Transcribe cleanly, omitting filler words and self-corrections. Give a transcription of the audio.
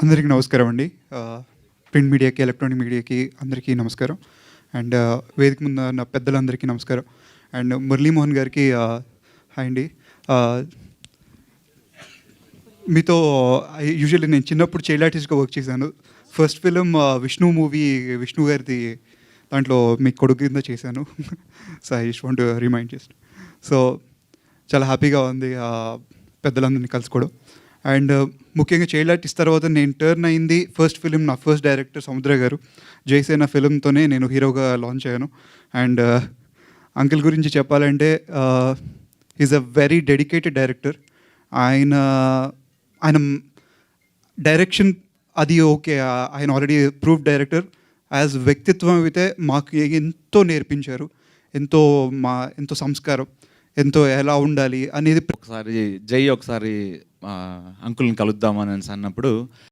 అందరికీ నమస్కారం అండి. ప్రింట్ మీడియాకి, ఎలక్ట్రానిక్ మీడియాకి అందరికీ నమస్కారం. అండ్ వేదిక ముందు ఉన్న పెద్దలందరికీ నమస్కారం. అండ్ మురళీమోహన్ గారికి హాయ్ అండి. ఆహ్, మీతో యూజువల్లీ నేను చిన్నప్పుడు చైల్డ్ ఆర్టిస్ట్‌గా వర్క్ చేశాను. First film Vishnu movie, Vishnu గారిది. దాంట్లో మీ కొడుకు కింద చేశాను. So, I just want to remind just. So, చాలా హ్యాపీగా ఉంది పెద్దలందరిని కలుసుకోవడం. అండ్ ముఖ్యంగా చైల్డ్ ఆర్టిస్ట్ తర్వాత నేను టర్న్ అయింది ఫస్ట్ ఫిలిం, నా ఫస్ట్ డైరెక్టర్ సముద్ర గారు. జయసేన ఫిలింతోనే నేను హీరోగా లాంచ్ అయ్యాను. అండ్ అంకిల్ గురించి చెప్పాలంటే is a very dedicated director. ఆయన ఆయన డైరెక్షన్ అది ఓకే. ఆయన ఆల్రెడీ ప్రూఫ్ డైరెక్టర్. యాజ్ వ్యక్తిత్వం అయితే మాకు ఎంతో నేర్పించారు. ఎంతో ఎంతో సంస్కారం, ఎంతో ఎలా ఉండాలి అనేది. ఒకసారి జై ఒకసారి అంకుల్ని కలుద్దామని అన్నప్పుడు